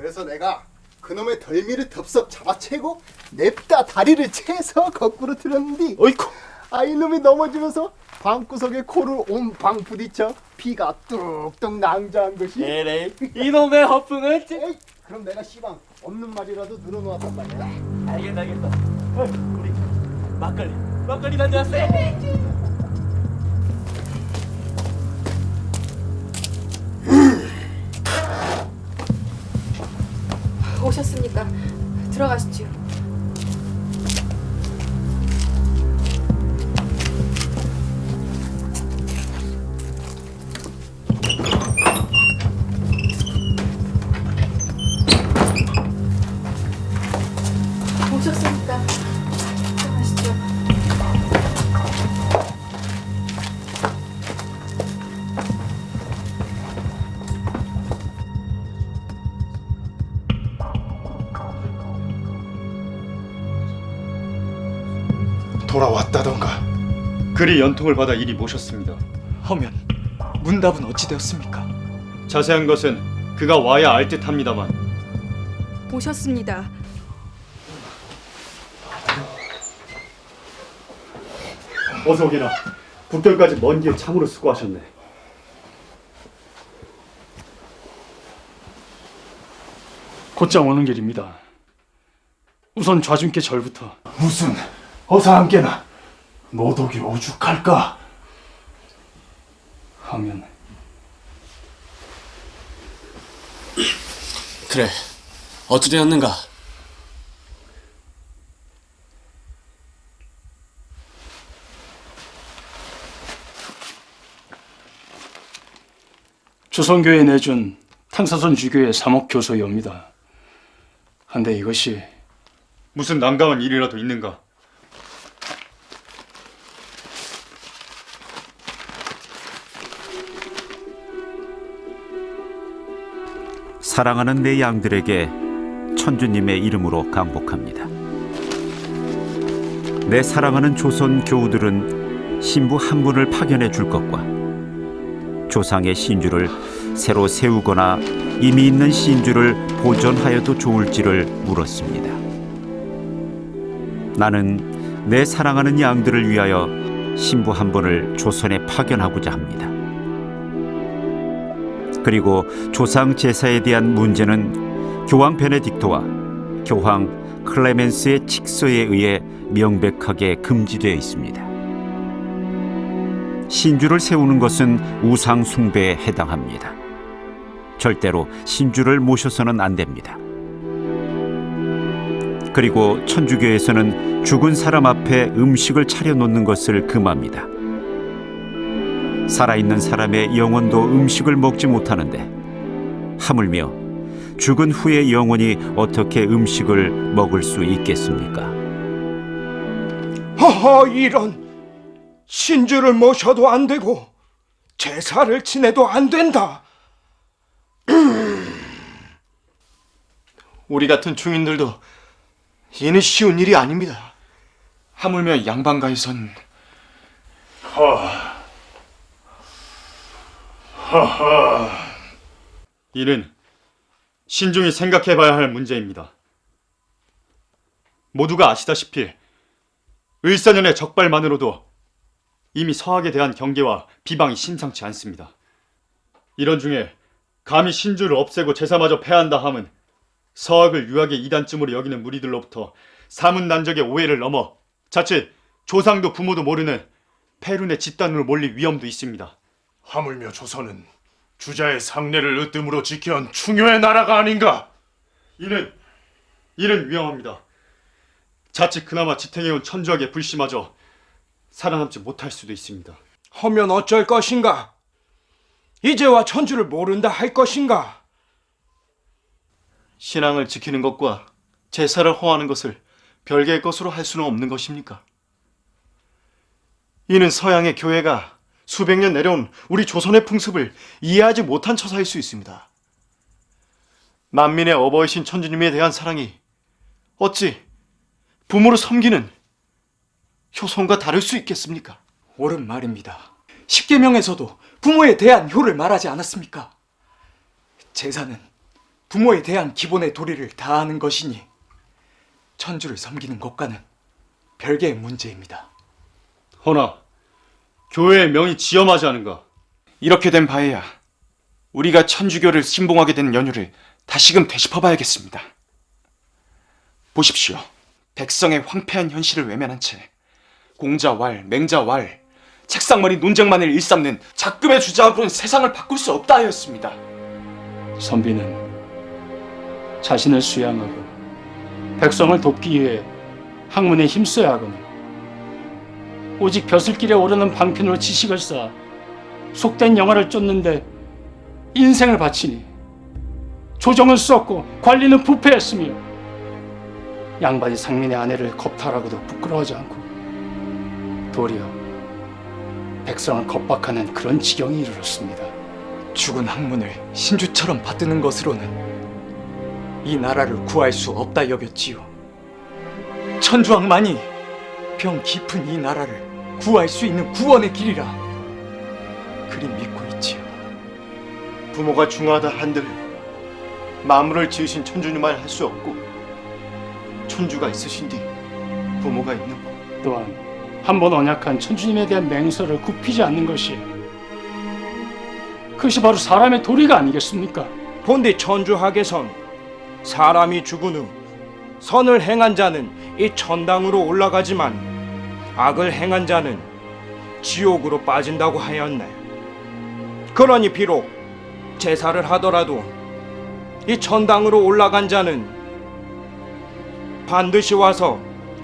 그래서 내가 그놈의 덜미를 덥석 잡아채고 냅다 다리를 채서 거꾸로 틀었는데 어이쿠. 이놈이 넘어지면서 방구석에 코를 옴팡 부딪혀 피가 뚝뚝 낭자한 것이. 에레이, 이놈의 허풍은. 에이, 그럼 내가 씨방 없는 말이라도 늘어놓았단 말이야. 알겠다. 우리 막걸리 가져왔어. 오셨습니까? 들어가시죠. 오셨습니까? 들어가시죠. 돌아왔다던가. 그리 연통을 받아 이리 모셨습니다. 허면 문답은 어찌 되었습니까? 자세한 것은 그가 와야 알 듯합니다만. 오셨습니다. 어서 오게나. 북경까지 먼 길 참으로 수고하셨네. 곧장 오는 길입니다. 우선 좌준께 절부터. 무슨 어서 함께나. 노독이 오죽할까. 하면 그래, 어찌 되었는가? 조선교회 내준 탕사선 주교의 3억 교서이옵니다. 한데 이것이 무슨 난감한 일이라도 있는가? 사랑하는 내 양들에게 천주님의 이름으로 강복합니다. 내 사랑하는 조선 교우들은 신부 한 분을 파견해 줄 것과 조상의 신주를 새로 세우거나 이미 있는 신주를 보존하여도 좋을지를 물었습니다. 나는 내 사랑하는 양들을 위하여 신부 한 분을 조선에 파견하고자 합니다. 그리고 조상 제사에 대한 문제는 교황 베네딕토와 교황 클레멘스의 칙서에 의해 명백하게 금지되어 있습니다. 신주를 세우는 것은 우상 숭배에 해당합니다. 절대로 신주를 모셔서는 안 됩니다. 그리고 천주교에서는 죽은 사람 앞에 음식을 차려놓는 것을 금합니다. 살아있는 사람의 영혼도 음식을 먹지 못하는데 하물며 죽은 후의 영혼이 어떻게 음식을 먹을 수 있겠습니까? 허허, 이런. 신주를 모셔도 안 되고 제사를 지내도 안 된다. 우리 같은 중인들도 이는 쉬운 일이 아닙니다. 하물며 양반가에선 이는 신중히 생각해봐야 할 문제입니다. 모두가 아시다시피 을사년의 적발만으로도 이미 서학에 대한 경계와 비방이 심상치 않습니다. 이런 중에 감히 신주를 없애고 제사마저 폐한다 함은 서학을 유학의 이단쯤으로 여기는 무리들로부터 사문난적의 오해를 넘어 자칫 조상도 부모도 모르는 폐륜의 집단으로 몰릴 위험도 있습니다. 하물며 조선은 주자의 상례를 으뜸으로 지켜온 충효의 나라가 아닌가? 이는 위험합니다. 자칫 그나마 지탱해온 천주학의 불씨마저 살아남지 못할 수도 있습니다. 하면 어쩔 것인가? 이제와 천주를 모른다 할 것인가? 신앙을 지키는 것과 제사를 허하는 것을 별개의 것으로 할 수는 없는 것입니까? 이는 서양의 교회가 수백 년 내려온 우리 조선의 풍습을 이해하지 못한 처사일 수 있습니다. 만민의 어버이신 천주님에 대한 사랑이 어찌 부모를 섬기는 효성과 다를 수 있겠습니까? 옳은 말입니다. 십계명에서도 부모에 대한 효를 말하지 않았습니까? 제사는 부모에 대한 기본의 도리를 다하는 것이니 천주를 섬기는 것과는 별개의 문제입니다. 허나 교회의 명이 지엄하지 않은가? 이렇게 된 바에야 우리가 천주교를 신봉하게 된 연유를 다시금 되짚어봐야겠습니다. 보십시오. 백성의 황폐한 현실을 외면한 채 공자왈, 맹자왈, 책상머리 논쟁만을 일삼는 작금의 주장으로는 세상을 바꿀 수 없다 하였습니다. 선비는 자신을 수양하고 백성을 돕기 위해 학문에 힘써야 하거늘 오직 벼슬길에 오르는 방편으로 지식을 쌓아 속된 영화를 쫓는데 인생을 바치니 조정은 썼고 관리는 부패했으며 양반이 상민의 아내를 겁탈하고도 부끄러워하지 않고 도리어 백성을 겁박하는 그런 지경에 이르렀습니다. 죽은 학문을 신주처럼 받드는 것으로는 이 나라를 구할 수 없다 여겼지요. 천주왕만이 병 깊은 이 나라를 구할 수 있는 구원의 길이라 그리 믿고 있지요. 부모가 중하다 한들 마물을 지으신 천주님만 할 수 없고 천주가 있으신 뒤 부모가 있는 법. 또한 한 번 언약한 천주님에 대한 맹서를 굽히지 않는 것이 그것이 바로 사람의 도리가 아니겠습니까? 본디 천주학에선 사람이 죽은 후 선을 행한 자는 이 천당으로 올라가지만 악을 행한 자는 지옥으로 빠진다고 하였네. 그러니 비록 제사를 하더라도 이 천당으로 올라간 자는 반드시 와서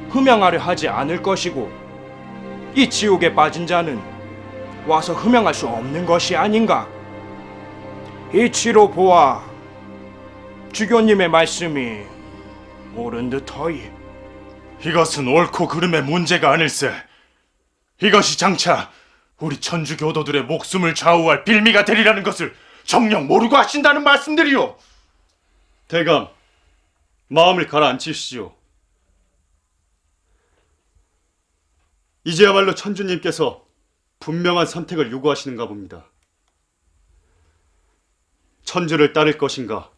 흠양하려 하지 않을 것이고 이 지옥에 빠진 자는 와서 흠양할 수 없는 것이 아닌가. 이치로 보아 주교님의 말씀이 옳은 듯하이. 이것은 옳고 그름의 문제가 아닐세. 이것이 장차 우리 천주교도들의 목숨을 좌우할 빌미가 되리라는 것을 정녕 모르고 하신다는 말씀들이오. 대감, 마음을 가라앉히시오. 이제야말로 천주님께서 분명한 선택을 요구하시는가 봅니다. 천주를 따를 것인가,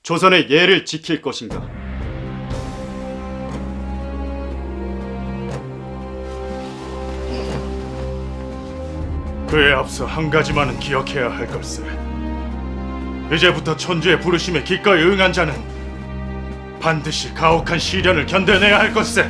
조선의 예를 지킬 것인가. 그에 앞서 한 가지만은 기억해야 할 걸세. 이제부터 천주의 부르심에 기꺼이 응한 자는 반드시 가혹한 시련을 견뎌내야 할 걸세.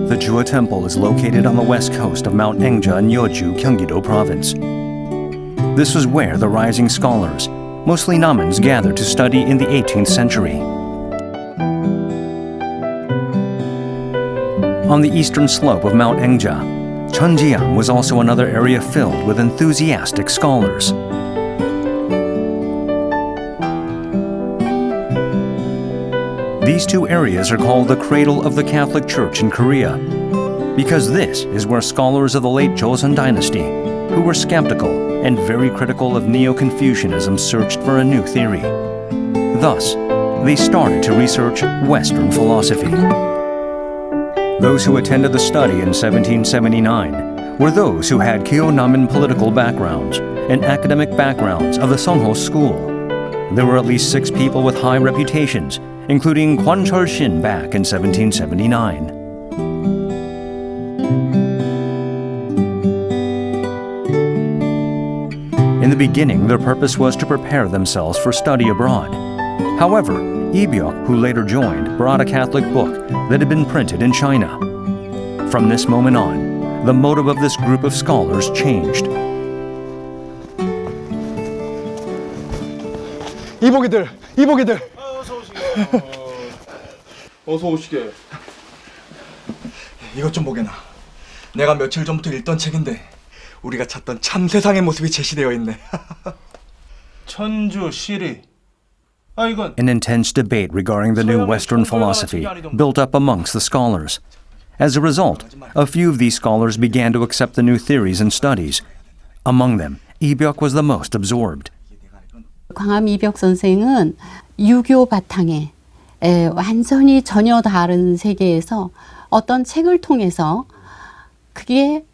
The Jua Temple is located on the west coast of Mount Engja in Yeoju, Gyeonggi-do Province. This was where the rising scholars, mostly Namans, gathered to study in the 18th century. On the eastern slope of Mount Engja, Cheonjiang was also another area filled with enthusiastic scholars. These two areas are called the cradle of the Catholic Church in Korea, because this is where scholars of the late Joseon dynasty, who were skeptical and very critical of Neo-Confucianism, searched for a new theory. Thus, they started to research Western philosophy. Those who attended the study in 1779 were those who had Kyo-Namen political backgrounds and academic backgrounds of the Songho school. There were at least 6 people with high reputations, including Kwan Chol-shin back in 1779. In the beginning, their purpose was to prepare themselves for study abroad. However, Lee Byuk, who later joined, brought a Catholic book that had been printed in China. From this moment on, the motive of this group of scholars changed. 이보기들. 어서 오시게. 이것 좀 보게나. 내가 며칠 전부터 읽던 책인데 우리가 찾던 참 세상의 모습이 제시되어 있네. 천주 시리. An intense debate regarding the new Western philosophy built up amongst the scholars. As a result, a few of these scholars began to accept the new theories and studies. Among them, Ibyok was the most absorbed. 광암 이벽 선생은 유교 바탕에 완전히 전혀 다른 세계에서 어떤 책을 통해서 그게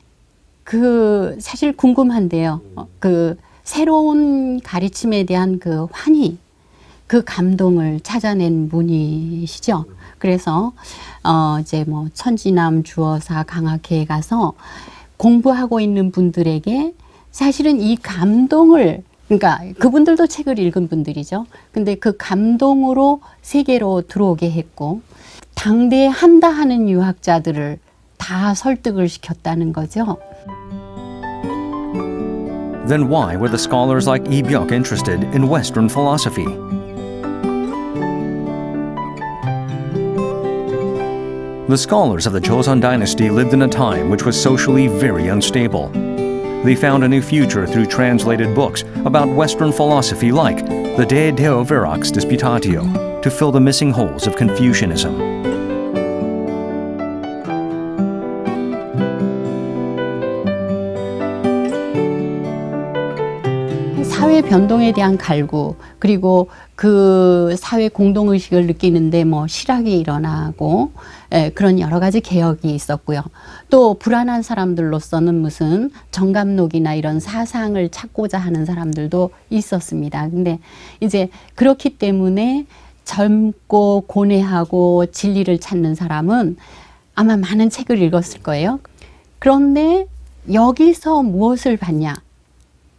사실 궁금한데요. 그 새로운 가르침에 대한 그 환희, 그 감동을 찾아낸 분이시죠. 그래서 이제 뭐 천지남 주어사 강학회에 가서 공부하고 있는 분들에게 사실은 이 감동을, 그러니까 그분들도 책을 읽은 분들이죠. 근데 그 감동으로 세계로 들어오게 했고 당대에 한다 하는 유학자들을 다 설득을 시켰다는 거죠. Then why were the scholars like Ibyok interested in Western philosophy? The scholars of the Joseon dynasty lived in a time which was socially very unstable. They found a new future through translated books about Western philosophy like the De Deo Verax Disputatio to fill the missing holes of Confucianism. 사회 변동에 대한 갈구, 그리고 그 사회 공동의식을 느끼는데 뭐 실학이 일어나고 그런 여러 가지 개혁이 있었고요. 또 불안한 사람들로서는 무슨 정감록이나 이런 사상을 찾고자 하는 사람들도 있었습니다. 근데 이제 그렇기 때문에 젊고 고뇌하고 진리를 찾는 사람은 아마 많은 책을 읽었을 거예요. 그런데 여기서 무엇을 봤냐?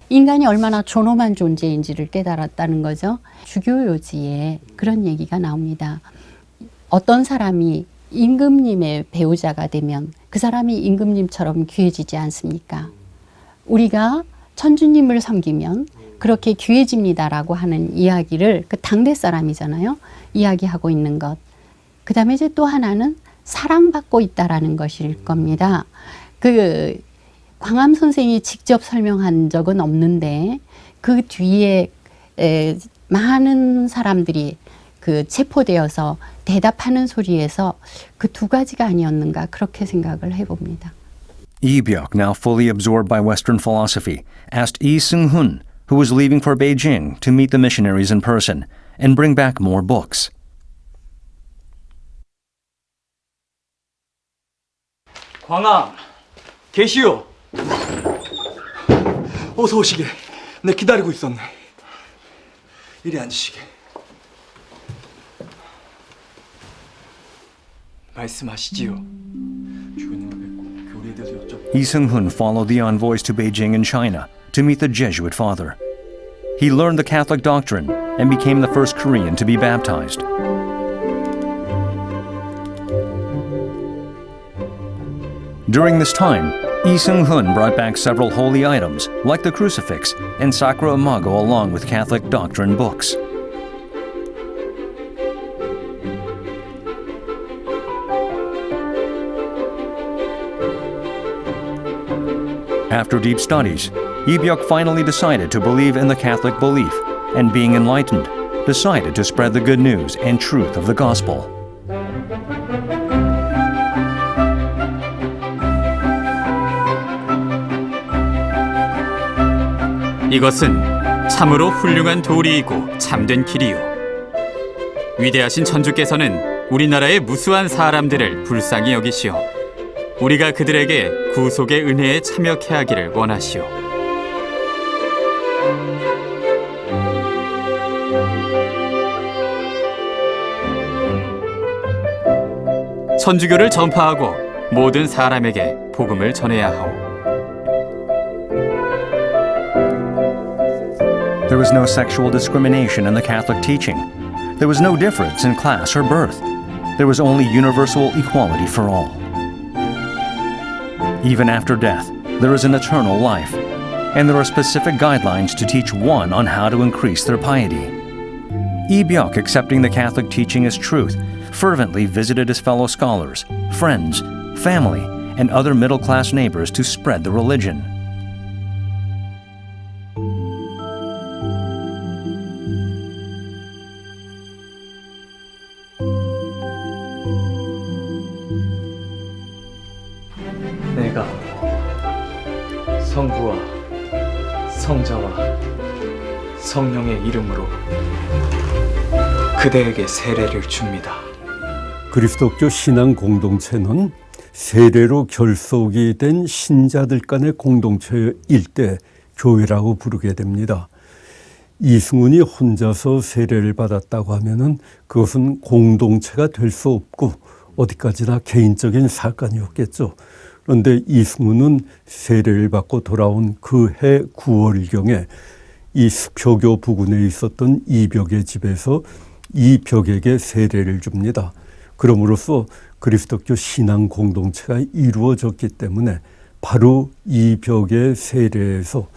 인간이 얼마나 존엄한 존재인지를 깨달았다는 거죠. 주교요지에 그런 얘기가 나옵니다. 어떤 사람이 임금님의 배우자가 되면 그 사람이 임금님처럼 귀해지지 않습니까? 우리가 천주님을 섬기면 그렇게 귀해집니다라고 하는 이야기를 그 당대 사람이잖아요. 이야기하고 있는 것. 그 다음에 이제 또 하나는 사랑받고 있다라는 것일 겁니다. 광암 선생이 직접 설명한 적은 없는데 그 뒤에 많은 사람들이 체포되어서 대답하는 소리에서 그 두 가지가 아니었는가 그렇게 생각을 해봅니다. Ibyok, now fully absorbed by Western philosophy, asked Yi Seung-hun, who was leaving for Beijing, to meet the missionaries in person and bring back more books. 광암, 계시오. 어서 오시게. 내 기다리고 있었네. 이리 앉으시게. 말씀하시지요. 주교님을 뵙고 교리에 대해서 여쭤. Yi Seung-hun followed the envoys to Beijing in China to meet the Jesuit father. He learned the Catholic doctrine and became the first Korean to be baptized. During this time, Yi Seung-hun brought back several holy items, like the crucifix and Sacra Imago, along with Catholic doctrine books. After deep studies, Ibyok finally decided to believe in the Catholic belief, and being enlightened, decided to spread the good news and truth of the gospel. 이것은 참으로 훌륭한 도리이고 참된 길이요. 위대하신 천주께서는 우리나라의 무수한 사람들을 불쌍히 여기시어 우리가 그들에게 구속의 은혜에 참여케 하기를 원하시오. 천주교를 전파하고 모든 사람에게 복음을 전해야 하오. There was no sexual discrimination in the Catholic teaching. There was no difference in class or birth. There was only universal equality for all. Even after death, there is an eternal life, and there are specific guidelines to teach one on how to increase their piety. Ibyok, accepting the Catholic teaching as truth, fervently visited his fellow scholars, friends, family, and other middle-class neighbors to spread the religion. 성부와 성자와 성령의 이름으로 그대에게 세례를 줍니다. 그리스도교 신앙 공동체는 세례로 결속이 된 신자들 간의 공동체일 때 교회라고 부르게 됩니다. 이승훈이 혼자서 세례를 받았다고 하면은 그것은 공동체가 될 수 없고 어디까지나 개인적인 사건이었겠죠. 그런데 이승훈은 세례를 받고 돌아온 그 해 9월경에 이 수표교 부근에 있었던 이벽의 집에서 이벽에게 세례를 줍니다. 그럼으로써 그리스도교 신앙 공동체가 이루어졌기 때문에 바로 이벽의 세례에서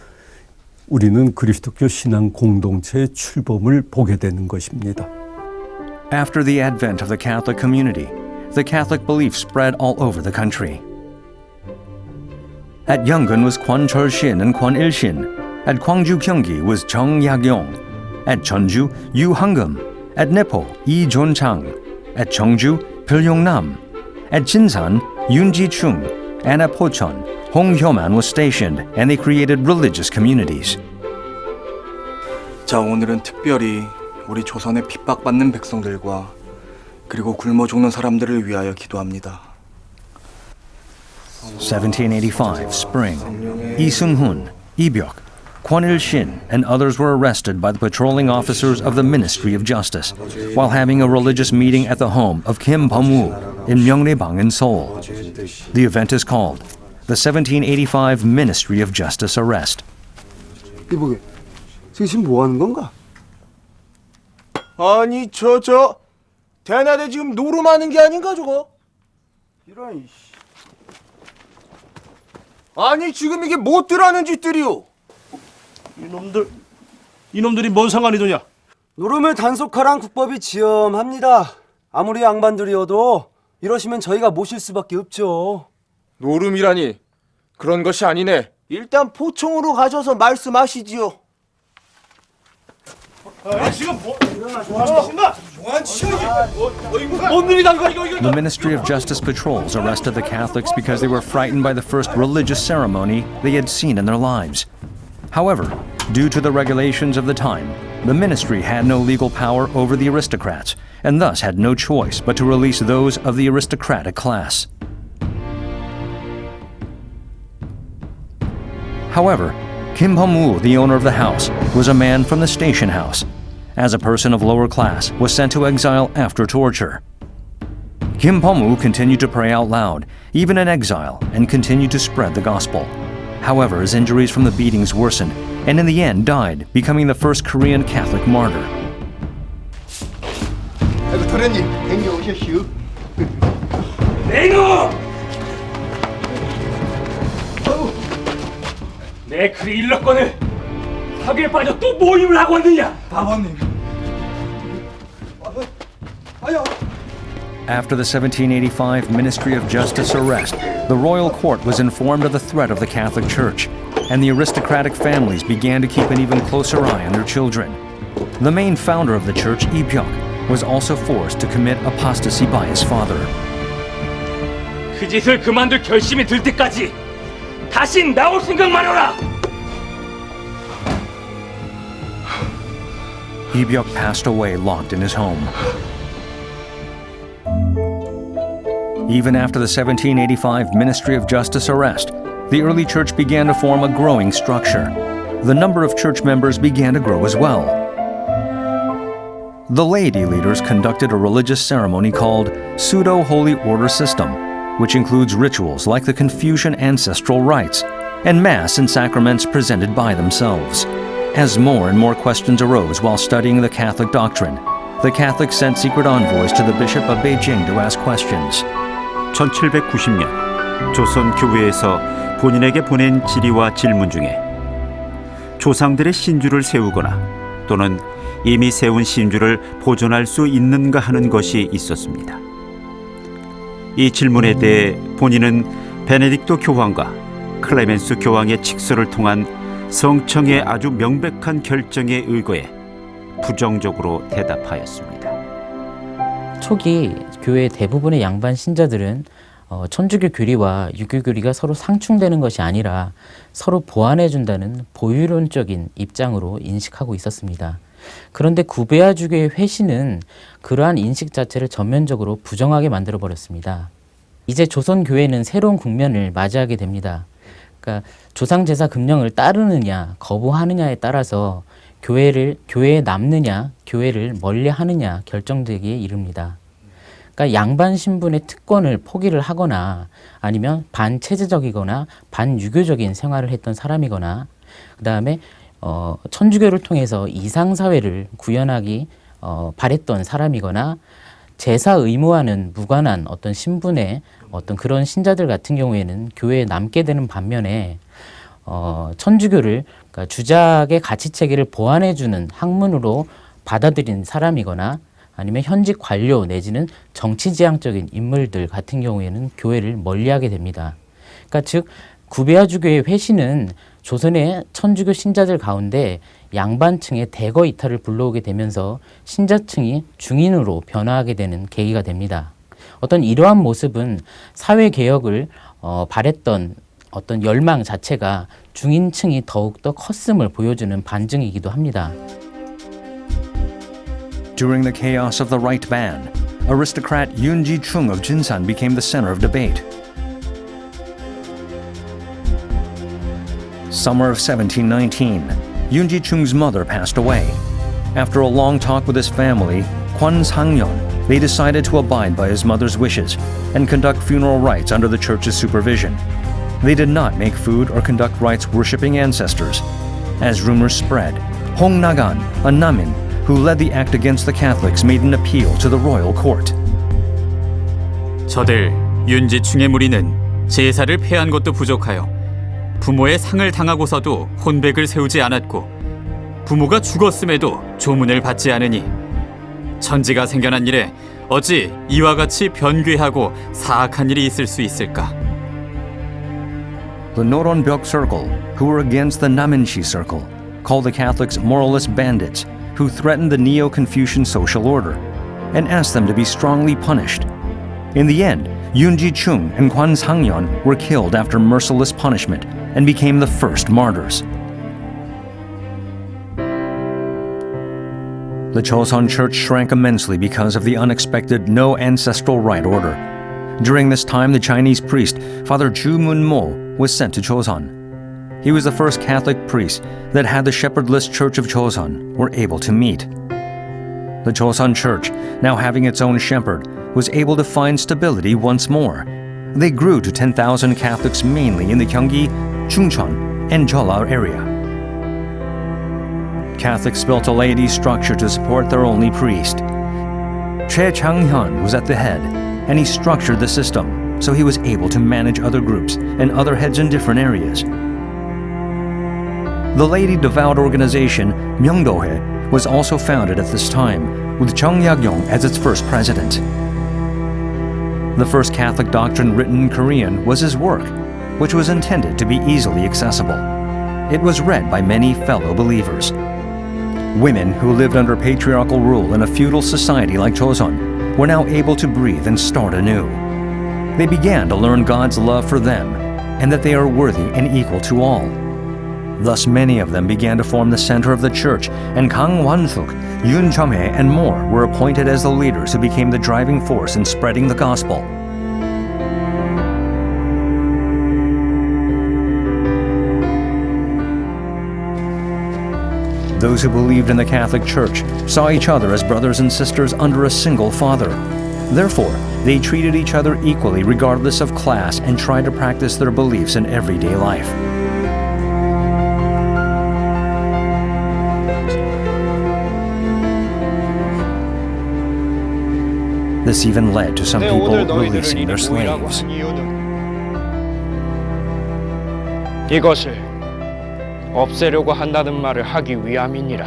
우리는 그리스도교 신앙 공동체의 출범을 보게 되는 것입니다. After the advent of the Catholic community, the Catholic belief spread all over the country. At Yeongun was Kwon Chol-shin and Kwon Il-shin. At Gwangju Gyeonggi was Jung Ya-gyong. At Jeonju, Yu Hangum. At Nepo, Lee Jun-chang. At Cheongju, Pil Yong-nam. At Jinsan, Yoon Ji-chung. And at Pocheon, Hong Hyo-man was stationed, and they created religious communities. 자, 오늘은 특별히 우리 조선의 핍박받는 백성들과 그리고 굶어 죽는 사람들을 위하여 기도합니다. 1785, spring. Lee Seung-hoon, Lee Byuk, Kwon Il-shin, and others were arrested by the patrolling officers of the Ministry of Justice while having a religious meeting at the home of Kim Bum-woo in Myeongnebang in Seoul. The event is called the 1785 Ministry of Justice Arrest. 이보게, 지금 뭐 하는 건가? 아니 대낮에 지금 노름하는 게 아닌가 저거? 이런 아니 지금 이게 못들하는 짓들이오. 이놈들이 뭔 상관이더냐? 노름을 단속하란 국법이 지엄합니다. 아무리 양반들이어도 이러시면 저희가 모실 수밖에 없죠. 노름이라니 그런 것이 아니네. 일단 포총으로 가셔서 말씀하시지요. The Ministry of Justice patrols arrested the Catholics because they were frightened by the first religious ceremony they had seen in their lives. However, due to the regulations of the time, the ministry had no legal power over the aristocrats, and thus had no choice but to release those of the aristocratic class. However, Kim Bum-woo, the owner of the house, was a man from the station house. As a person of lower class, was sent to exile after torture. Kim Bum-woo continued to pray out loud, even in exile, and continued to spread the gospel. However, his injuries from the beatings worsened, and in the end died, becoming the first Korean Catholic martyr. 아이고 도련님, 댕겨 오셨슈. 내 그 일렀건을 사기에 빠져 또 모임을 하고 왔느냐? 아버님. After the 1785 Ministry of Justice arrest, the royal court was informed of the threat of the Catholic Church, and the aristocratic families began to keep an even closer eye on their children. The main founder of the church, Lee Byuk, was also forced to commit apostasy by his father. 그 짓을 그만둘 결심이 들 때까지 다시 나올 생각 말아라. Lee Byuk passed away locked in his home. Even after the 1785 Ministry of Justice arrest, the early church began to form a growing structure. The number of church members began to grow as well. The laity leaders conducted a religious ceremony called Pseudo-Holy Order System, which includes rituals like the Confucian ancestral rites and Mass and sacraments presented by themselves. As more and more questions arose while studying the Catholic doctrine, the Catholics sent secret envoys to the Bishop of Beijing to ask questions. 1790년 조선 교회에서 본인에게 보낸 질의와 질문 중에 조상들의 신주를 세우거나 또는 이미 세운 신주를 보존할 수 있는가 하는 것이 있었습니다. 이 질문에 대해 본인은 베네딕토 교황과 클레멘스 교황의 칙서를 통한 성청의 아주 명백한 결정에 의거해 부정적으로 대답하였습니다. 초기 교회 대부분의 양반 신자들은 천주교 교리와 유교 교리가 서로 상충되는 것이 아니라 서로 보완해준다는 보유론적인 입장으로 인식하고 있었습니다. 그런데 구베아주교의 회신은 그러한 인식 자체를 전면적으로 부정하게 만들어버렸습니다. 이제 조선교회는 새로운 국면을 맞이하게 됩니다. 그러니까 조상제사 금령을 따르느냐 거부하느냐에 따라서 교회에 남느냐 교회를 멀리하느냐 결정되기에 이릅니다. 그러니까 양반 신분의 특권을 포기를 하거나 아니면 반체제적이거나 반유교적인 생활을 했던 사람이거나 그 다음에 천주교를 통해서 이상사회를 구현하기 바랬던 사람이거나 제사 의무와는 무관한 어떤 신분의 어떤 그런 신자들 같은 경우에는 교회에 남게 되는 반면에 천주교를 그러니까 주작의 가치체계를 보완해주는 학문으로 받아들인 사람이거나 아니면 현직 관료 내지는 정치지향적인 인물들 같은 경우에는 교회를 멀리하게 됩니다. 그러니까 즉 구베아주교의 회신은 조선의 천주교 신자들 가운데 양반층의 대거 이탈을 불러오게 되면서 신자층이 중인으로 변화하게 되는 계기가 됩니다. 어떤 이러한 모습은 사회개혁을 바랬던 어떤 열망 자체가 중인층이 더욱더 컸음을 보여주는 반증이기도 합니다. During the chaos of the right ban, aristocrat Yoon Ji-chung of Jinsan became the center of debate. Summer of 1719, Yoon Ji-chung's mother passed away. After a long talk with his family, Kwon Sang-yeon, they decided to abide by his mother's wishes and conduct funeral rites under the church's supervision. They did not make food or conduct rites worshipping ancestors. As rumors spread, Hong Nagan, a Namin, who led the act against the Catholics, made an appeal to the royal court. 저들 윤지충의 무리는 제사를 폐한 것도 부족하여 부모의 상을 당하고서도 혼백을 세우지 않았고 부모가 죽었음에도 조문을 받지 않으니 천지가 생겨난 일에 어찌 이와 같이 변괴하고 사악한 일이 있을 수 있을까? The Noronbyok Circle, who were against the Naminshi Circle, called the Catholics moralist bandits who threatened the Neo-Confucian social order, and asked them to be strongly punished. In the end, Yoon Ji-chung and Kwon Sang-yeon were killed after merciless punishment and became the first martyrs. The Choson Church shrank immensely because of the unexpected no ancestral right order. During this time, the Chinese priest, Father Chu Mun-mo, was sent to Choson. He was the first Catholic priest that had the shepherdless Church of Choson were able to meet. The Choson Church, now having its own shepherd, was able to find stability once more. They grew to 10,000 Catholics mainly in the Gyeonggi, Chungcheon, and Jeollao area. Catholics built a laity structure to support their only priest. Choi Chang-hyun was at the head, and he structured the system so he was able to manage other groups and other heads in different areas. The Lady Devout organization, Myeongdohae, was also founded at this time, with Chung Yak-yong as its first president. The first Catholic doctrine written in Korean was his work, which was intended to be easily accessible. It was read by many fellow believers. Women who lived under patriarchal rule in a feudal society like Joseon were now able to breathe and start anew. They began to learn God's love for them and that they are worthy and equal to all. Thus many of them began to form the center of the church, and Kang Wan-suk, Yoon Chom-hae, and more were appointed as the leaders who became the driving force in spreading the gospel. Those who believed in the Catholic Church saw each other as brothers and sisters under a single Father. Therefore, they treated each other equally regardless of class and tried to practice their beliefs in everyday life. This even led to some people releasing their slaves. 이것을 없애려고 한다는 말을 하기 위함이니라.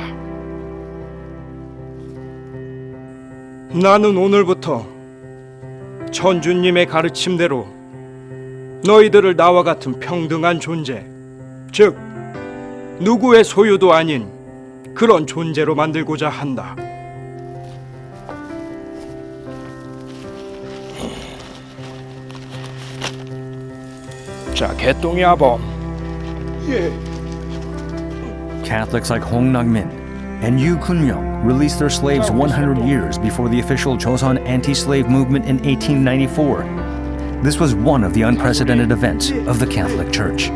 나는 오늘부터 천주님의 가르침대로 너희들을 나와 같은 평등한 존재, 즉 누구의 소유도 아닌 그런 존재로 만들고자 한다. 자, 개똥이야 봄. Catholics like Hong Nagmin and Yu Kunmyong released their slaves 100 years before the official Joseon anti-slave movement in 1894. This was one of the unprecedented events of the Catholic Church.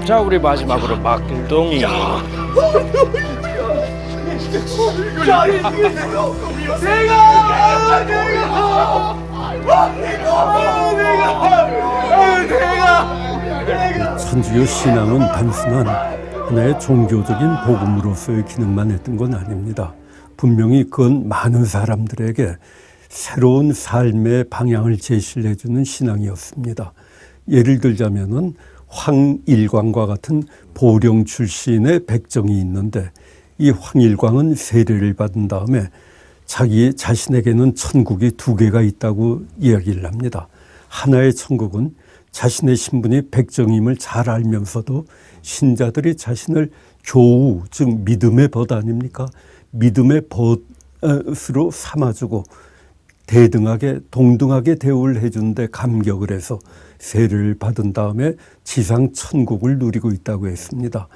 자, 우리 마지막으로 막길동이. 천주교 신앙은 단순한 하나의 종교적인 복음으로서의 기능만 했던 건 아닙니다. 분명히 그건 많은 사람들에게 새로운 삶의 방향을 제시를 해주는 신앙이었습니다. 예를 들자면은 황일광과 같은 보령 출신의 백정이 있는데 이 황일광은 세례를 받은 다음에 자신에게는 천국이 두 개가 있다고 이야기를 합니다. 하나의 천국은 자신의 신분이 백정임을 잘 알면서도 신자들이 자신을 교우, 즉 믿음의 벗 아닙니까? 믿음의 벗으로 삼아주고 동등하게 대우를 해주는데 감격을 해서 세례를 받은 다음에 지상 천국을 누리고 있다고 했습니다.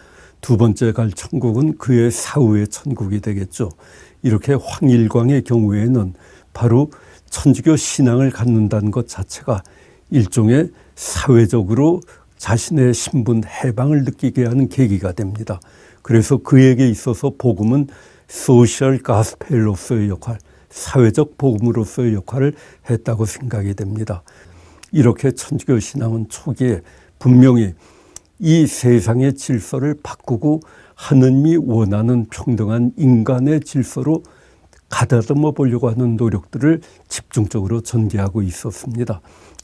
두 번째 갈 천국은 그의 사후의 천국이 되겠죠. 이렇게 황일광의 경우에는 바로 천주교 신앙을 갖는다는 것 자체가 일종의 사회적으로 자신의 신분 해방을 느끼게 하는 계기가 됩니다. 그래서 그에게 있어서 복음은 소셜 가스펠로서의 역할, 사회적 복음으로서의 역할을 했다고 생각이 됩니다. 이렇게 천주교 신앙은 초기에 분명히 이 세상의 질서를 바꾸고 하느님이 원하는 평등한 인간의 질서로 가다듬어 보려고 하는 노력들을 집중적으로 전개하고 있었습니다.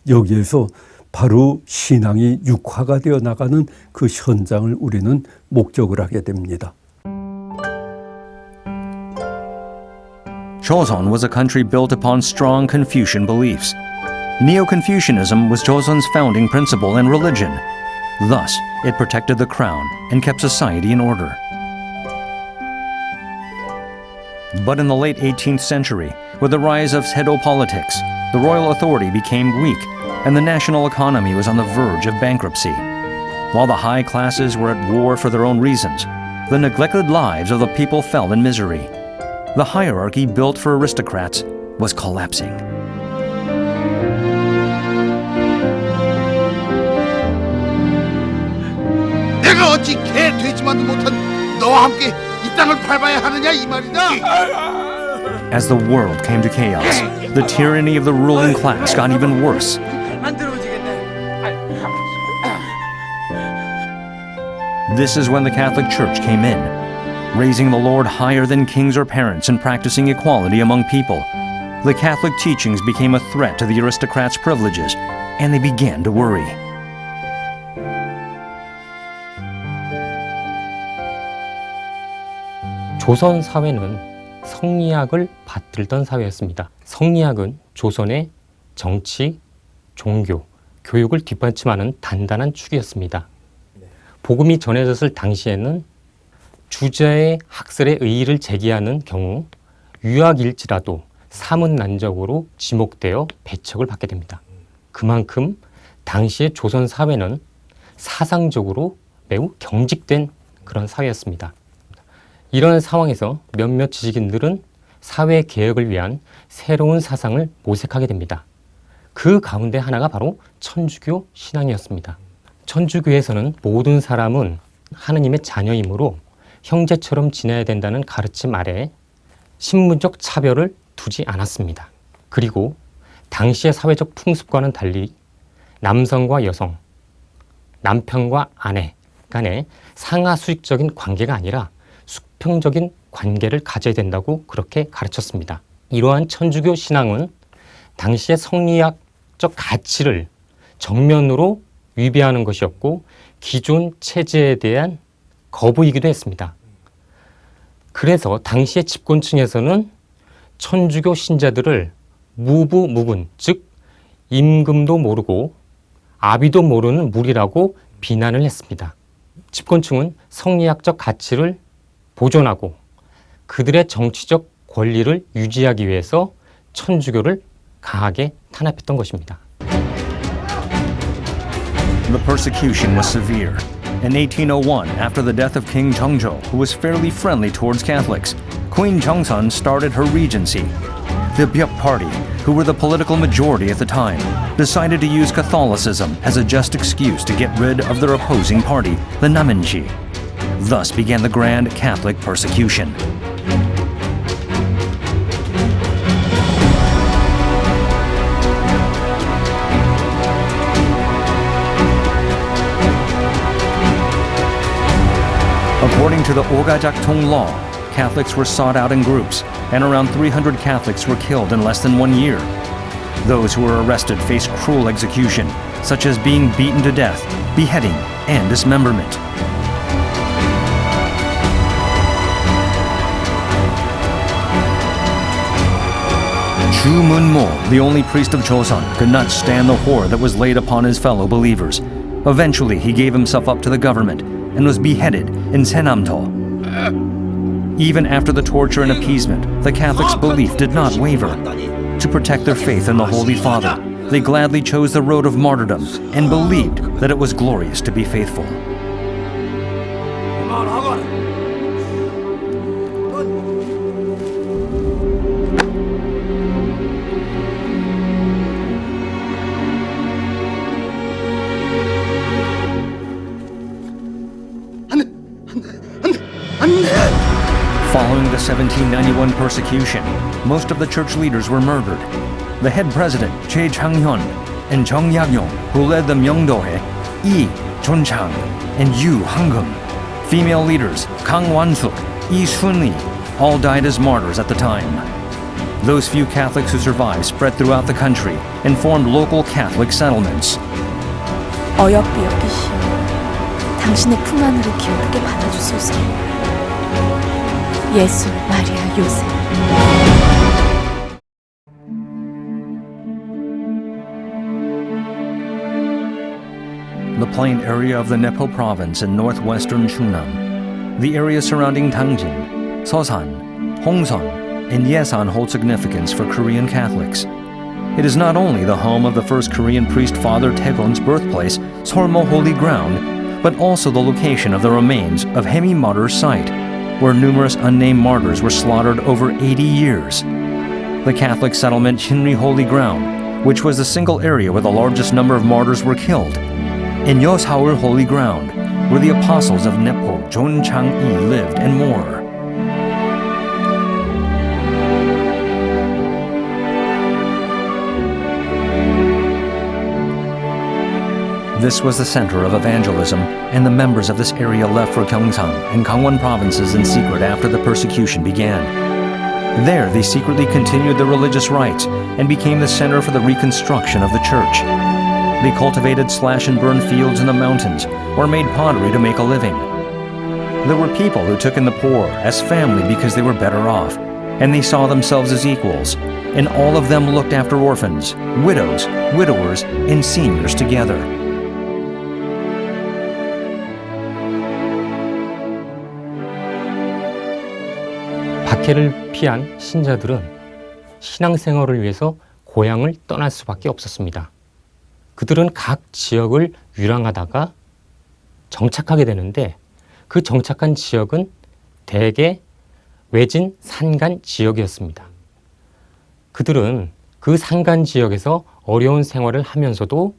여기에서 바로 신앙이 육화가 되어 나가는 그 현장을 우리는 목격을 하게 됩니다. Joseon was a country built upon strong Confucian beliefs. Neo-Confucianism was Joseon's founding principle and religion. Thus, it protected the crown and kept society in order. But in the late 18th century, with the rise of Sedo politics, the royal authority became weak and the national economy was on the verge of bankruptcy. While the high classes were at war for their own reasons, the neglected lives of the people fell in misery. The hierarchy built for aristocrats was collapsing. 내가 어찌 개 되지만도 못한 너와 함께 이 땅을 밟아야 하느냐 이 말이다. As the world came to chaos, the tyranny of the ruling class got even worse. This is when the Catholic Church came in, raising the Lord higher than kings or parents and practicing equality among people. The Catholic teachings became a threat to the aristocrats' privileges, and they began to worry. 조선 사회는 성리학을 받들던 사회였습니다. 성리학은 조선의 정치, 종교, 교육을 뒷받침하는 단단한 축이었습니다. 복음이 전해졌을 당시에는 주자의 학설에 의의를 제기하는 경우 유학일지라도 사문난적으로 지목되어 배척을 받게 됩니다. 그만큼 당시의 조선 사회는 사상적으로 매우 경직된 그런 사회였습니다. 이런 상황에서 몇몇 지식인들은 사회 개혁을 위한 새로운 사상을 모색하게 됩니다. 그 가운데 하나가 바로 천주교 신앙이었습니다. 천주교에서는 모든 사람은 하느님의 자녀이므로 형제처럼 지내야 된다는 가르침 아래 신분적 차별을 두지 않았습니다. 그리고 당시의 사회적 풍습과는 달리 남성과 여성, 남편과 아내 간의 상하수직적인 관계가 아니라 수평적인 관계를 가져야 된다고 그렇게 가르쳤습니다. 이러한 천주교 신앙은 당시의 성리학적 가치를 정면으로 위배하는 것이었고 기존 체제에 대한 거부이기도 했습니다. 그래서 당시의 집권층에서는 천주교 신자들을 무부무분, 즉 임금도 모르고 아비도 모르는 무리라고 비난을 했습니다. 집권층은 성리학적 가치를 보존하고 그들의 정치적 권리를 유지하기 위해서 천주교를 강하게 탄압했던 것입니다. the persecution was severe. In 1801, after the death of King Jeongjo, who was fairly friendly towards Catholics, Queen Jeongsun started her regency. The Byuk Party, who were the political majority at the time, decided to use Catholicism as a just excuse to get rid of their opposing party, the Namanji. Thus began the Grand Catholic Persecution. According to the Ogajaktong law, Catholics were sought out in groups, and around 300 Catholics were killed in less than 1 year. Those who were arrested faced cruel execution, such as being beaten to death, beheading, and dismemberment. Chu Mun-mo, the only priest of Joseon, could not stand the horror that was laid upon his fellow believers. Eventually, he gave himself up to the government and was beheaded in Senamdo. Even after the torture and appeasement, the Catholics' belief did not waver. To protect their faith in the Holy Father, they gladly chose the road of martyrdom and believed that it was glorious to be faithful. Following the 1791 persecution, most of the church leaders were murdered. The head president, Choi Chang-hyun, and Jung Yak-yong, who led the Myeongdohae, Lee Chun-chang, and Yu Hang-geum. Female leaders, Kang Wan-suk, Lee Sun-lee, all died as martyrs at the time. Those few Catholics who survived spread throughout the country and formed local Catholic settlements. 어여삐 여기시오. 당신의 품 안으로 기쁘게 받아주소서. 예수, 마리아, 요셉. The plain area of the Nepo province in northwestern Chungnam. The area surrounding Tangjin, Seosan, Hongseon, and Yesan hold significance for Korean Catholics. It is not only the home of the first Korean priest Father Taegon's birthplace, Solmo Holy Ground, but also the location of the remains of Hemi Martyr's site, where numerous unnamed martyrs were slaughtered over 80 years. The Catholic settlement Shinri Holy Ground, which was the single area where the largest number of martyrs were killed, and Yosaul Holy Ground, where the apostles of Nepo, Jon Chang-i lived, and more. This was the center of evangelism, and the members of this area left for Gyeongsang and Gangwon provinces in secret after the persecution began. There, they secretly continued their religious rites and became the center for the reconstruction of the church. They cultivated slash-and-burn fields in the mountains or made pottery to make a living. There were people who took in the poor as family because they were better off, and they saw themselves as equals, and all of them looked after orphans, widows, widowers, and seniors together. 박해를 피한 신자들은 신앙생활을 위해서 고향을 떠날 수밖에 없었습니다. 그들은 각 지역을 유랑하다가 정착하게 되는데 그 정착한 지역은 대개 외진 산간 지역이었습니다. 그들은 그 산간 지역에서 어려운 생활을 하면서도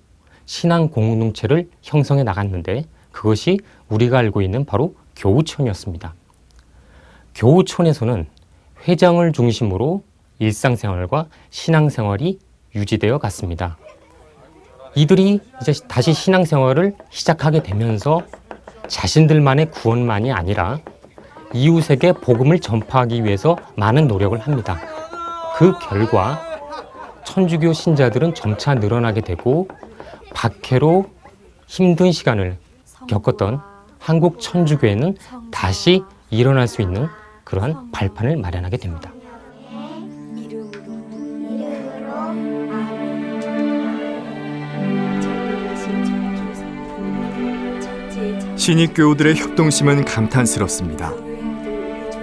신앙 공동체를 형성해 나갔는데 그것이 우리가 알고 있는 바로 교우촌이었습니다. 교우촌에서는 회장을 중심으로 일상생활과 신앙생활이 유지되어 갔습니다. 이들이 이제 다시 신앙생활을 시작하게 되면서 자신들만의 구원만이 아니라 이웃에게 복음을 전파하기 위해서 많은 노력을 합니다. 그 결과 천주교 신자들은 점차 늘어나게 되고 박해로 힘든 시간을 겪었던 한국 천주교회는 다시 일어날 수 있는 그러한 발판을 마련하게 됩니다. 신익교우들의 협동심은 감탄스럽습니다.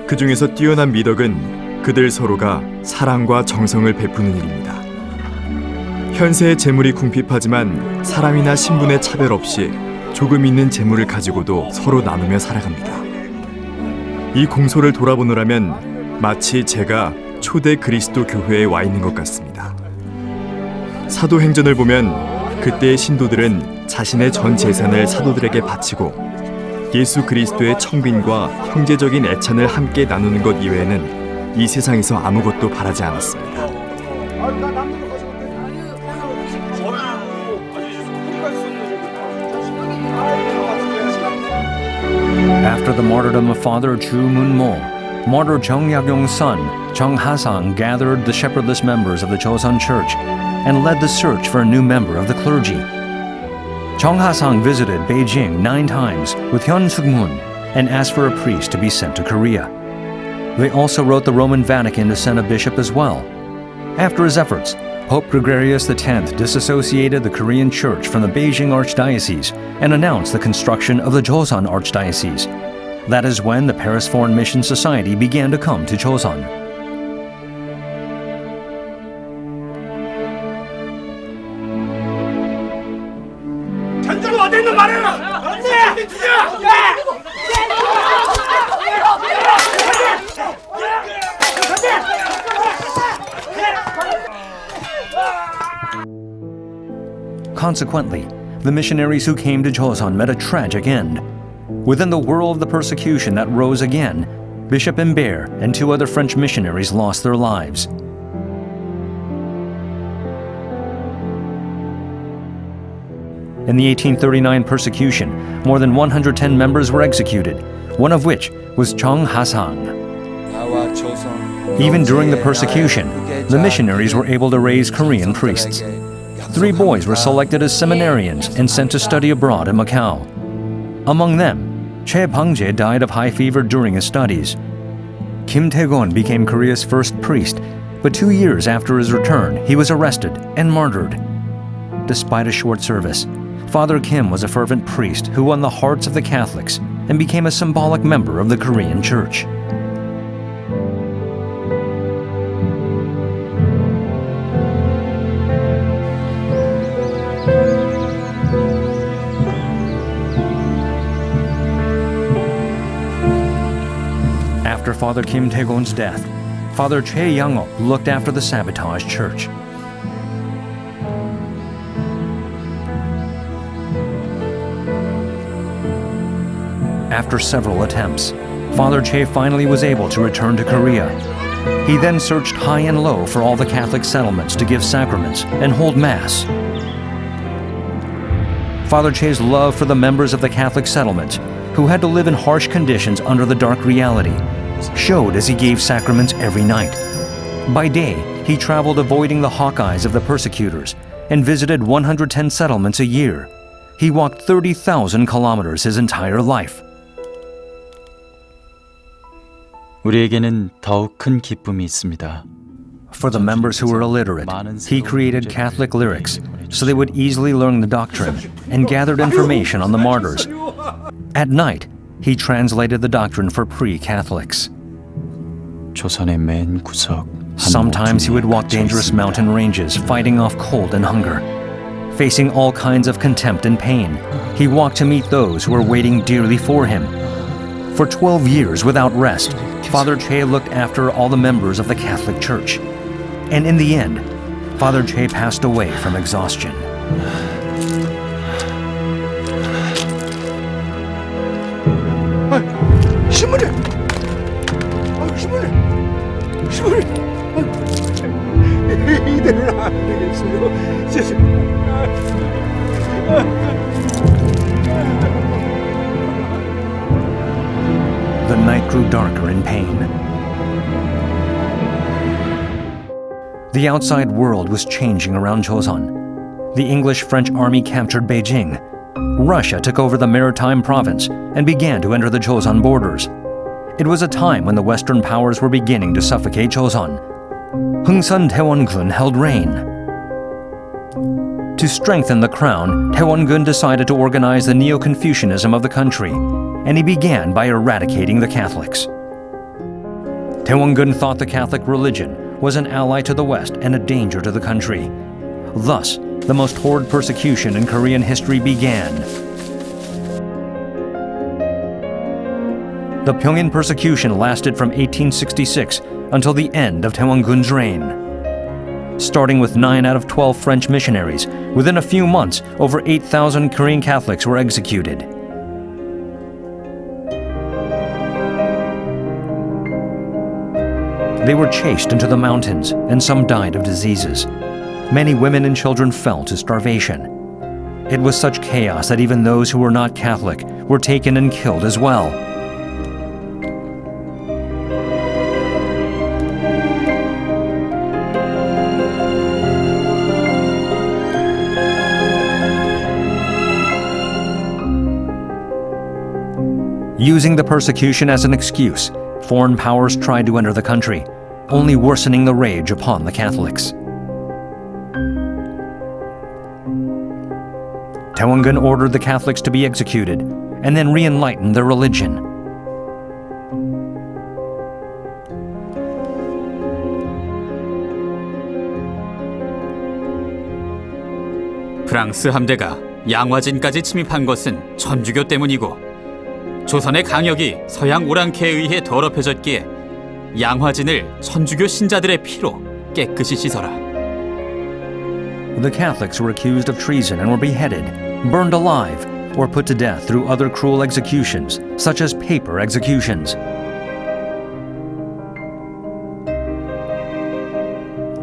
그 중에서 뛰어난 미덕은 그들 서로가 사랑과 정성을 베푸는 일입니다. 현세의 재물이 궁핍하지만 사람이나 신분의 차별 없이 조금 있는 재물을 가지고도 서로 나누며 살아갑니다. 이 공소를 돌아보노라면 마치 제가 초대 그리스도 교회에 와 있는 것 같습니다. 사도행전을 보면 그때의 신도들은 자신의 전 재산을 사도들에게 바치고 예수 그리스도의 청빈과 형제적인 애찬을 함께 나누는 것 이외에는 이 세상에서 아무것도 바라지 않았습니다. After the martyrdom of Father Chu Mun Mo, martyr Chung Yagyong's son, Chung Hasang, gathered the shepherdless members of the Joseon Church and led the search for a new member of the clergy. Chung Hasang visited Beijing 9 times with Hyun Suk-mun and asked for a priest to be sent to Korea. They also wrote the Roman Vatican to send a bishop as well. After his efforts, Pope Gregorius X disassociated the Korean Church from the Beijing Archdiocese and announced the construction of the Joseon Archdiocese. That is when the Paris Foreign Mission Society began to come to Joseon. 전자로 어디 있는 말해라. 언니! Consequently, the missionaries who came to Joseon met a tragic end. Within the whirl of the persecution that rose again, Bishop Imbert and 2 other French missionaries lost their lives. In the 1839 persecution, more than 110 members were executed, one of which was Chung Hasang. Even during the persecution, the missionaries were able to raise Korean priests. 3 boys were selected as seminarians and sent to study abroad in Macau. Among them, Che Bangjae died of high fever during his studies. Kim Tae-gon became Korea's first priest, but 2 years after his return, he was arrested and martyred. Despite a short service, Father Kim was a fervent priest who won the hearts of the Catholics and became a symbolic member of the Korean Church. After Father Kim Tae-gon's death, Father Che Yang-ok looked after the sabotaged church. After several attempts, Father Che finally was able to return to Korea. He then searched high and low for all the Catholic settlements to give sacraments and hold Mass. Father Che's love for the members of the Catholic settlements, who had to live in harsh conditions under the dark reality, showed as he gave sacraments every night. By day, he traveled avoiding the hawk eyes of the persecutors and visited 110 settlements a year. He walked 30,000 kilometers his entire life. 우리에게는 더욱 큰 기쁨이 있습니다. For the members who were illiterate, he created Catholic lyrics so they would easily learn the doctrine and gathered information on the martyrs. At night, he translated the doctrine for pre-Catholics. 조선의 맨 구석. Sometimes he would walk dangerous mountain ranges, fighting off cold and hunger. Facing all kinds of contempt and pain, he walked to meet those who were waiting dearly for him. For 12 years without rest, Father Che looked after all the members of the Catholic Church. And in the end, Father Che passed away from exhaustion. 신부님! 신부님! 이대로는 안 되겠어요. The night grew darker in pain. The outside world was changing around Joseon. The English-French army captured Beijing. Russia took over the maritime province and began to enter the Joseon borders. It was a time when the Western powers were beginning to suffocate Joseon. Hungsun Taewon-gun held reign. To strengthen the crown, Taewon-gun decided to organize the Neo-Confucianism of the country, and he began by eradicating the Catholics. Taewon-gun thought the Catholic religion was an ally to the West and a danger to the country. Thus, the most horrid persecution in Korean history began. The Pyongyang persecution lasted from 1866 until the end of Taewon-gun's reign. Starting with 9 out of 12 French missionaries, within a few months, over 8,000 Korean Catholics were executed. They were chased into the mountains, and some died of diseases. Many women and children fell to starvation. It was such chaos that even those who were not Catholic were taken and killed as well. Using the persecution as an excuse, foreign powers tried to enter the country, only worsening the rage upon the Catholics. Taewon-gun ordered the Catholics to be executed and then re-enlighten their religion. 프랑스 함대가 양화진까지 침입한 것은 천주교 때문이고 조선의 강역이 서양 오랑캐에 의해 더럽혀졌기에 양화진을 천주교 신자들의 피로 깨끗이 씻어라. The Catholics were accused of treason and were beheaded, burned alive, or put to death through other cruel executions, such as paper executions.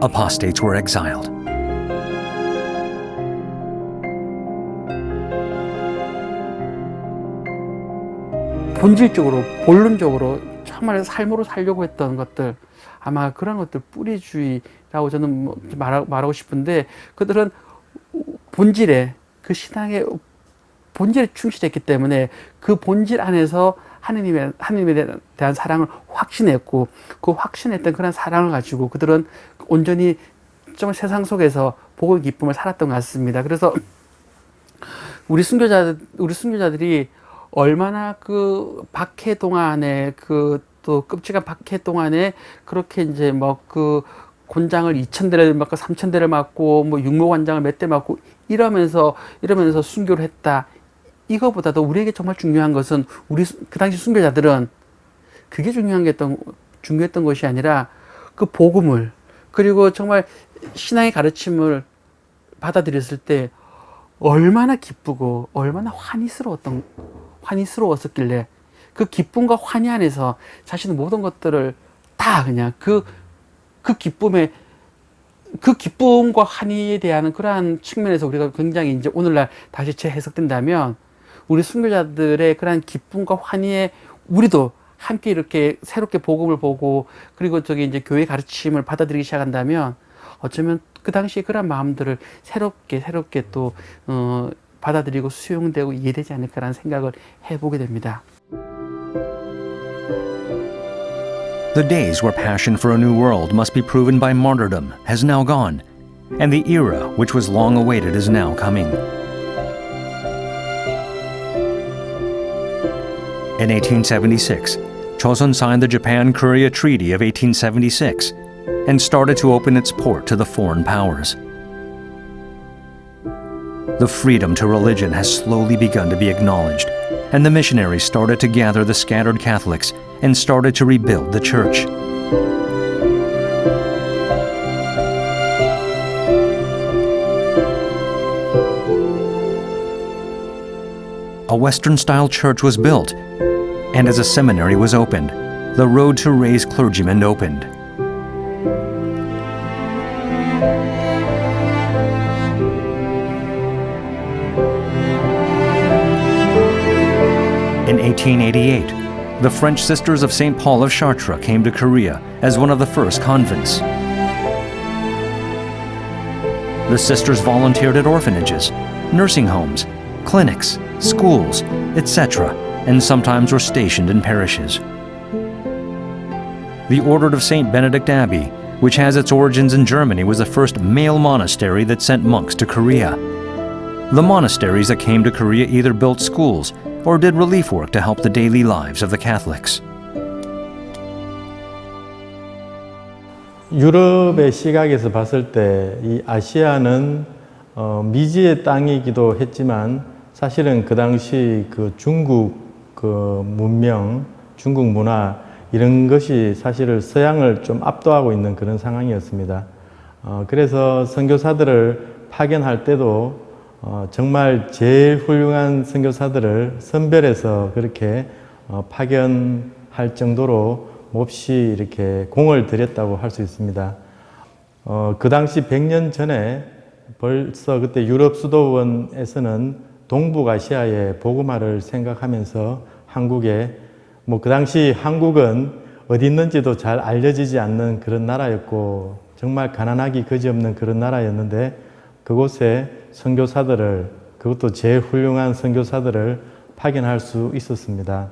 Apostates were exiled. 본질적으로 본론적으로 정말 삶으로 살려고 했던 것들, 아마 그런 것들 뿌리주의라고 저는 말하고 싶은데, 그들은 본질에, 그 신앙의 본질에 충실했기 때문에 그 본질 안에서 하느님에 대한 사랑을 확신했고, 그 확신했던 그런 사랑을 가지고 그들은 온전히 좀 세상 속에서 복의 기쁨을 살았던 것 같습니다. 그래서 우리 순교자들이 얼마나 그 박해 동안에 또 끔찍한 박해 동안에 그렇게 이제 뭐 그 곤장을 2,000대를 맞고 3,000대를 맞고 뭐 육모관장을 몇 대 맞고 이러면서 순교를 했다. 이거보다도 우리에게 정말 중요한 것은 그 당시 순교자들은 그게 중요했던 것이 아니라 그 복음을, 그리고 정말 신앙의 가르침을 받아들였을 때 얼마나 기쁘고 얼마나 환희스러웠었길래 그 기쁨과 환희 안에서 자신의 모든 것들을 다 그냥 그 기쁨과 환희에 대한 그러한 측면에서 우리가 굉장히 이제 오늘날 다시 재해석된다면, 우리 순교자들의 그러한 기쁨과 환희에 우리도 함께 이렇게 새롭게 복음을 보고, 그리고 저기 이제 교회 가르침을 받아들이기 시작한다면, 어쩌면 그 당시에 그런 마음들을 새롭게 또 받아들이고 수용되고 이해되지 않을까라는 생각을 해보게 됩니다. The days where passion for a new world must be proven by martyrdom has now gone, and the era which was long awaited is now coming. In 1876, Chosun signed the Japan-Korea Treaty of 1876 and started to open its port to the foreign powers. The freedom to religion has slowly begun to be acknowledged, and the missionaries started to gather the scattered Catholics and started to rebuild the church. A Western-style church was built, and as a seminary was opened, the road to raise clergymen opened. In 1888, the French Sisters of St. Paul of Chartres came to Korea as one of the first convents. The sisters volunteered at orphanages, nursing homes, clinics, schools, etc., and sometimes were stationed in parishes. The Order of St. Benedict Abbey, which has its origins in Germany, was the first male monastery that sent monks to Korea. The monasteries that came to Korea either built schools or did relief work to help the daily lives of the Catholics. 유럽의 시각에서 봤을 때 이 아시아는 미지의 땅이기도 했지만 사실은 그 당시 그 중국 그 문명, 중국 문화 이런 것이 사실은 서양을 좀 압도하고 있는 그런 상황이었습니다. 그래서 선교사들을 파견할 때도 정말 제일 훌륭한 선교사들을 선별해서 그렇게 파견할 정도로 몹시 이렇게 공을 들였다고 할 수 있습니다. 그 당시 100년 전에 벌써 그때 유럽 수도원에서는 동북아시아의 복음화를 생각하면서 한국에 그 당시 한국은 어디 있는지도 잘 알려지지 않는 그런 나라였고 정말 가난하기 그지없는 그런 나라였는데 그곳에 선교사들을 그것도 제일 훌륭한 선교사들을 파견할 수 있었습니다.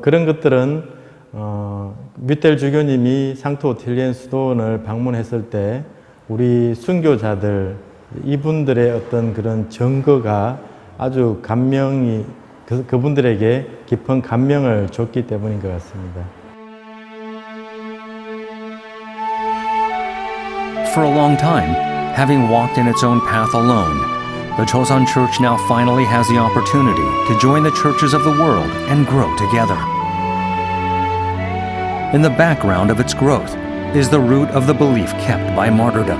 그런 것들은 뮤텔 주교님이 상트오틸리엔 수도원을 방문했을 때 우리 순교자들 이분들의 어떤 그런 증거가 아주 감명이 그분들에게 깊은 감명을 줬기 때문인 것 같습니다. For a long time, having walked in its own path alone, the Chosun Church now finally has the opportunity to join the churches of the world and grow together. In the background of its growth is the root of the belief kept by martyrdom.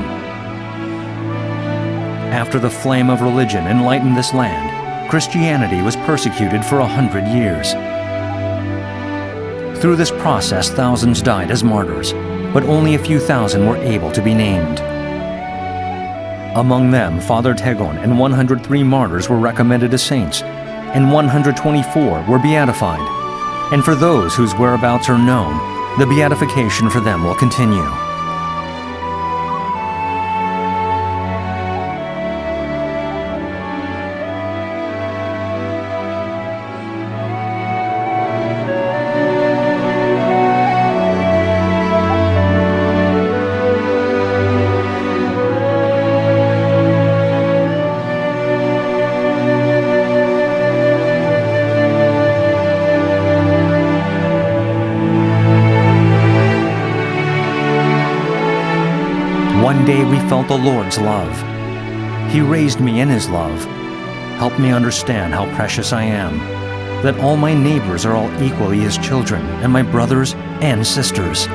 After the flame of religion enlightened this land, Christianity was persecuted for 100 years. Through this process, thousands died as martyrs, but only a few thousand were able to be named. Among them, Father Tegon and 103 martyrs were recommended as saints, and 124 were beatified. And for those whose whereabouts are known, the beatification for them will continue. One day we felt the Lord's love. He raised me in His love, helped me understand how precious I am, that all my neighbors are all equally His children, and my brothers and sisters.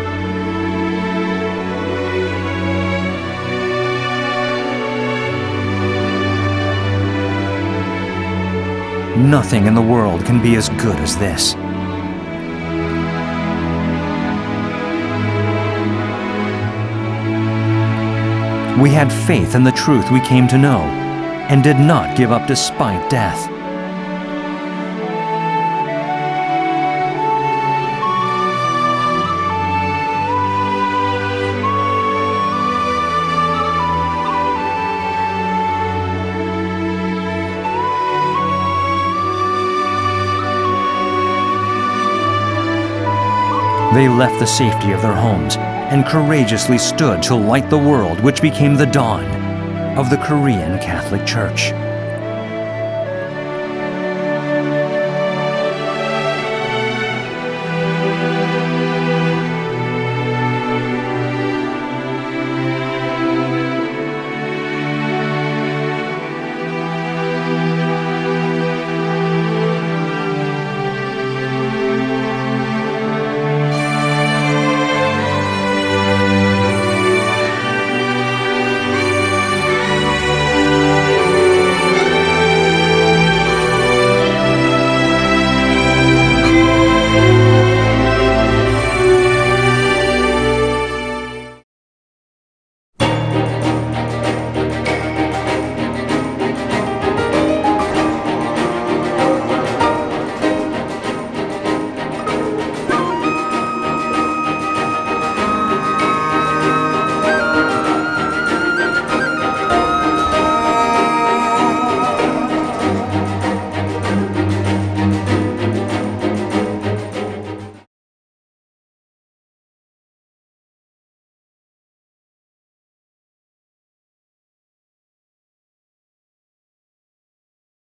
Nothing in the world can be as good as this. We had faith in the truth we came to know and did not give up despite death. They left the safety of their homes and courageously stood to light the world, which became the dawn of the Korean Catholic Church.